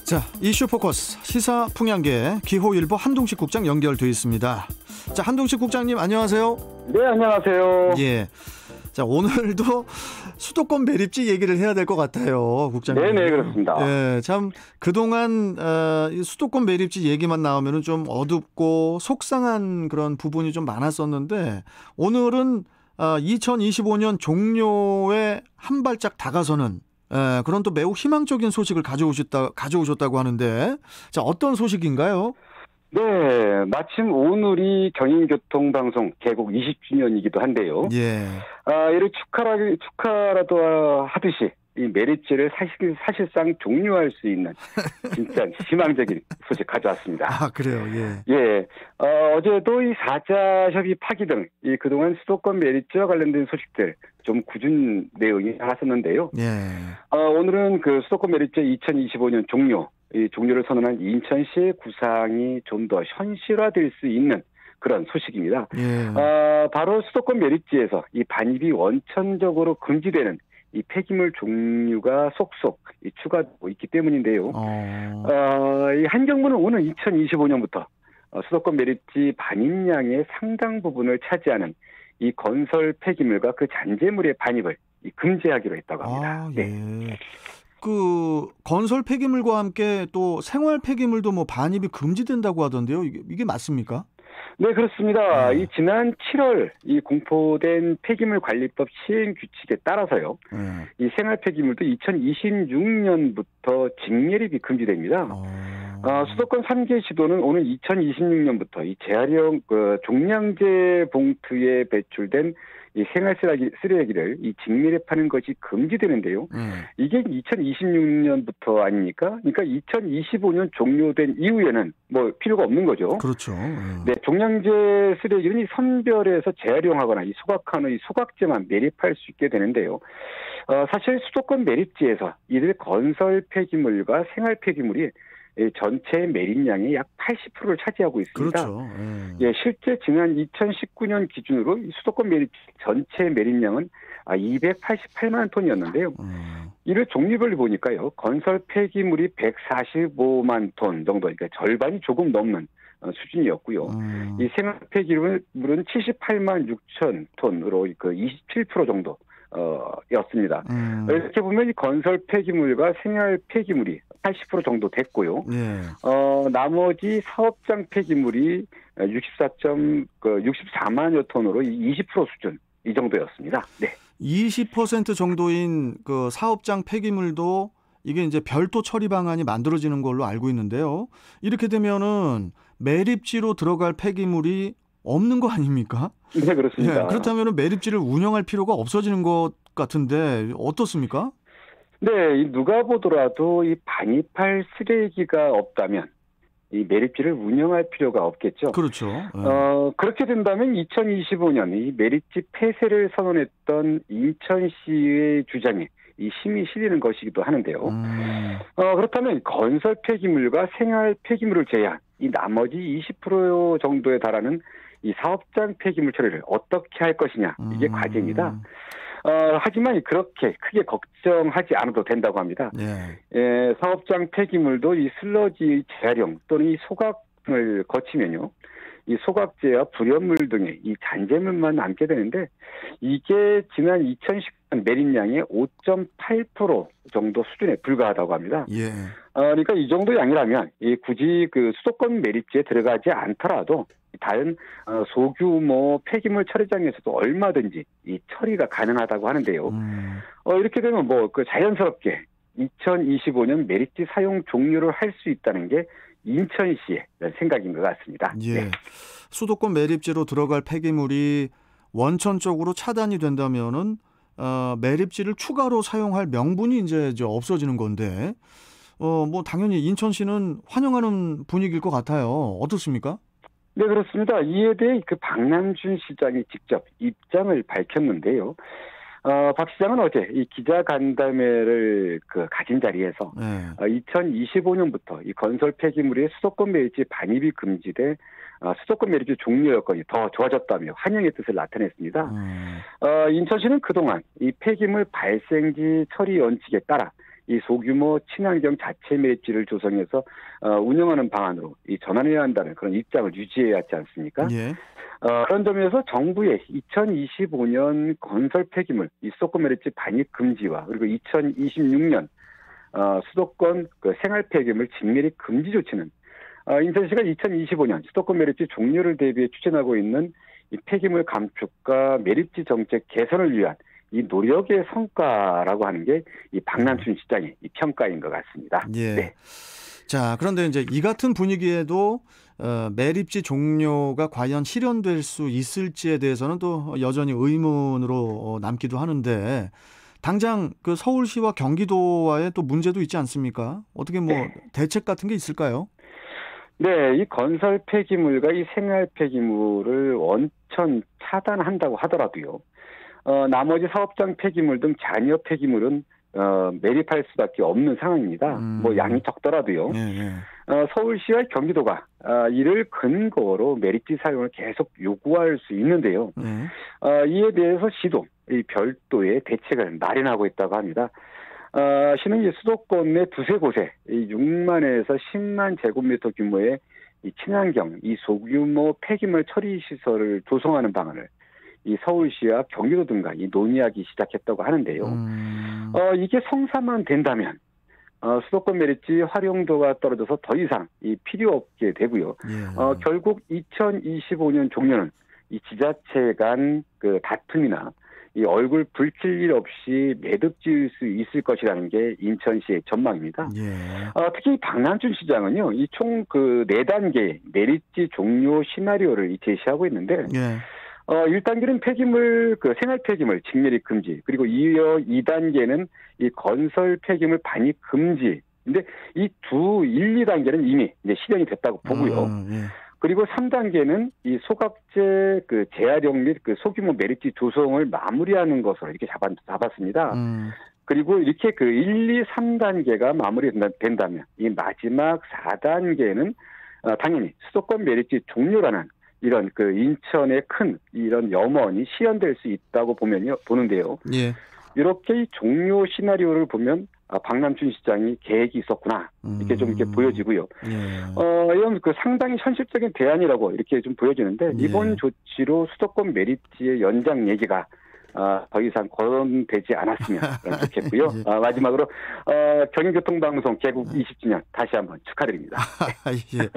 자, 이슈 포커스 시사 풍향계 기호일보 한동식 국장 연결돼 있습니다. 자, 한동식 국장님 안녕하세요. 네, 안녕하세요. 예. 자, 오늘도 수도권 매립지 얘기를 해야 될 것 같아요, 국장님. 네네, 그렇습니다. 예, 참 그동안 이 수도권 매립지 얘기만 나오면은 좀 어둡고 속상한 그런 부분이 좀 많았었는데 오늘은 2025년 종료에 한 발짝 다가서는 그런 또 매우 희망적인 소식을 가져오셨다고 하는데, 자, 어떤 소식인가요? 네, 마침 오늘이 경인교통방송 개국 20주년이기도 한데요. 예. 이를 축하라도 하듯이 이 매립지를 사실상 종료할 수 있는 진짜 희망적인 소식 가져왔습니다. 아, 그래요. 예. 예. 어제도 이 4자 협의 파기 등 이 그동안 수도권 매립지와 관련된 소식들 좀 굳은 내용이 나왔었는데요. 예. 오늘은 그 수도권 매립지 2025년 이 종료를 선언한 인천시의 구상이 좀 더 현실화될 수 있는 그런 소식입니다. 예. 바로 수도권 매립지에서 이 반입이 원천적으로 금지되는 이 폐기물 종류가 속속 추가되고 있기 때문인데요. 이 한경부는 오늘 2025년부터 수도권 매립지 반입량의 상당 부분을 차지하는 이 건설 폐기물과 그 잔재물의 반입을 금지하기로 했다고 합니다. 예. 네. 그 건설 폐기물과 함께 또 생활 폐기물도 뭐 반입이 금지된다고 하던데요. 이게 맞습니까? 네, 그렇습니다. 이 지난 7월 이 공포된 폐기물관리법 시행 규칙에 따라서요. 이 생활 폐기물도 2026년부터 직매립이 금지됩니다. 수도권 3개 시도는 오늘 2026년부터 이 재활용 종량제 봉투에 배출된 이 생활 쓰레기를 이 직매립하는 것이 금지되는데요. 이게 2026년부터 아닙니까? 그러니까 2025년 종료된 이후에는 뭐 필요가 없는 거죠. 그렇죠. 네, 종량제 쓰레기는 이 선별해서 재활용하거나 이 소각하는 이 소각제만 매립할 수 있게 되는데요. 사실 수도권 매립지에서 이들 건설 폐기물과 생활 폐기물이 전체 매립량의 약 80%를 차지하고 있습니다. 그렇죠. 예, 실제 지난 2019년 기준으로 수도권 매립 전체 매립량은 288만 톤이었는데요. 이를 종류별로 보니까요, 건설 폐기물이 145만 톤 정도, 그러니까 절반이 조금 넘는 수준이었고요. 이 생활 폐기물은 78만 6천 톤으로 그 27% 정도. 였습니다. 이렇게 보면 이 건설 폐기물과 생활 폐기물이 80% 정도 됐고요. 네. 나머지 사업장 폐기물이 64만여 톤으로 20% 수준 이 정도였습니다. 네. 20% 정도인 그 사업장 폐기물도 이게 이제 별도 처리 방안이 만들어지는 걸로 알고 있는데요. 이렇게 되면은 매립지로 들어갈 폐기물이 없는 거 아닙니까? 네, 그렇습니다. 예, 그렇다면 매립지를 운영할 필요가 없어지는 것 같은데 어떻습니까? 네, 누가 보더라도 이 반입할 쓰레기가 없다면 이 매립지를 운영할 필요가 없겠죠. 그렇죠. 그렇게 된다면 2025년 이 매립지 폐쇄를 선언했던 인천시의 주장에 이 힘이 실리는 것이기도 하는데요. 그렇다면 건설 폐기물과 생활 폐기물을 제외한 이 나머지 20% 정도에 달하는 이 사업장 폐기물 처리를 어떻게 할 것이냐, 이게 과제입니다. 하지만 그렇게 크게 걱정하지 않아도 된다고 합니다. 예, 사업장 폐기물도 이 슬러지 재활용 또는 이 소각을 거치면요, 이 소각제와 불연물 등의 이 잔재물만 남게 되는데, 이게 지난 2010년 매립량의 5.8% 정도 수준에 불과하다고 합니다. 예. 그러니까 이 정도 양이라면 굳이 그 수도권 매립지에 들어가지 않더라도 다른 소규모 폐기물 처리장에서도 얼마든지 이 처리가 가능하다고 하는데요. 이렇게 되면 뭐 그 자연스럽게 2025년 매립지 사용 종료를 할 수 있다는 게 인천시의 생각인 것 같습니다. 예. 네. 수도권 매립지로 들어갈 폐기물이 원천적으로 차단이 된다면은 매립지를 추가로 사용할 명분이 이제 없어지는 건데, 뭐 당연히 인천시는 환영하는 분위기일 것 같아요. 어떻습니까? 네, 그렇습니다. 이에 대해 그 박남준 시장이 직접 입장을 밝혔는데요. 박 시장은 어제 이 기자간담회를 가진 자리에서 2025년부터 이 건설 폐기물의 수도권 매립지 반입이 금지돼 수도권 매립지 종료 여건이 더 좋아졌다며 환영의 뜻을 나타냈습니다. 인천시는 그동안 이 폐기물 발생지 처리 원칙에 따라 이 소규모 친환경 자체 매립지를 조성해서 운영하는 방안으로 이 전환해야 한다는 그런 입장을 유지해야 하지 않습니까? 예. 그런 점에서 정부의 2025년 건설 폐기물 이 수도권 매립지 반입 금지와 그리고 2026년 수도권 그 생활 폐기물 직매립 금지 조치는 인천시가 2025년 수도권 매립지 종료를 대비해 추진하고 있는 이 폐기물 감축과 매립지 정책 개선을 위한 이 노력의 성과라고 하는 게 이 박남춘 시장의 이 평가인 것 같습니다. 예. 네. 자, 그런데 이제 이 같은 분위기에도 매립지 종료가 과연 실현될 수 있을지에 대해서는 또 여전히 의문으로 남기도 하는데 당장 그 서울시와 경기도와의 또 문제도 있지 않습니까? 어떻게 뭐 네. 대책 같은 게 있을까요? 네, 이 건설 폐기물과 이 생활 폐기물을 원천 차단한다고 하더라도요. 나머지 사업장 폐기물 등 잔여 폐기물은 매립할 수밖에 없는 상황입니다. 뭐 양이 적더라도요. 예, 예. 서울시와 경기도가 이를 근거로 매립지 사용을 계속 요구할 수 있는데요. 예. 이에 대해서 시도 이 별도의 대책을 마련하고 있다고 합니다. 시는 이 수도권 내 두세 곳에 이 6만에서 10만 제곱미터 규모의 이 친환경 이 소규모 폐기물 처리 시설을 조성하는 방안을 이 서울시와 경기도 등과 이 논의하기 시작했다고 하는데요. 이게 성사만 된다면 수도권 매립지 활용도가 떨어져서 더 이상 이 필요 없게 되고요. 예. 결국 2025년 종료는 이 지자체 간 그 다툼이나 이 얼굴 붉힐 일 없이 매듭 지을 수 있을 것이라는 게 인천시의 전망입니다. 예. 특히 박남춘 시장은요, 이 총 그 4단계 매립지 종료 시나리오를 제시하고 있는데, 예. 1단계는 폐기물, 그 생활 폐기물 직매립 금지, 그리고 이어 2단계는 이 건설 폐기물 반입 금지. 근데 이 1, 2단계는 이미 이제 실현이 됐다고 보고요. 예. 그리고 3단계는 이 소각제 그 재활용 및 그 소규모 매립지 조성을 마무리하는 것으로 이렇게 잡았습니다. 그리고 이렇게 그 1, 2, 3단계가 마무리된다면 이 마지막 4단계는 당연히 수도권 매립지 종료라는 이런 그 인천의 큰 이런 염원이 실현될 수 있다고 보는데요. 예. 이렇게 이 종료 시나리오를 보면 박남춘 시장이 계획이 있었구나 이렇게 좀 이렇게 보여지고요. 예. 이런 그 상당히 현실적인 대안이라고 이렇게 좀 보여지는데 예. 이번 조치로 수도권 매립지의 연장 얘기가 더 이상 거론되지 않았으면 좋겠고요. 예. 마지막으로 경인교통방송 개국 20주년 다시 한번 축하드립니다. 예.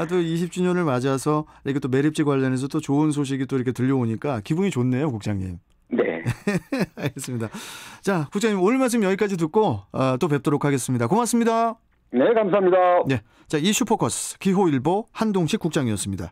또 20주년을 맞아서 이렇게 또 매립지 관련해서 또 좋은 소식이 또 이렇게 들려오니까 기분이 좋네요, 국장님. 네. 알겠습니다. 자, 국장님 오늘 말씀 여기까지 듣고 또 뵙도록 하겠습니다. 고맙습니다. 네, 감사합니다. 네, 자 이슈포커스 기호일보 한동식 국장이었습니다.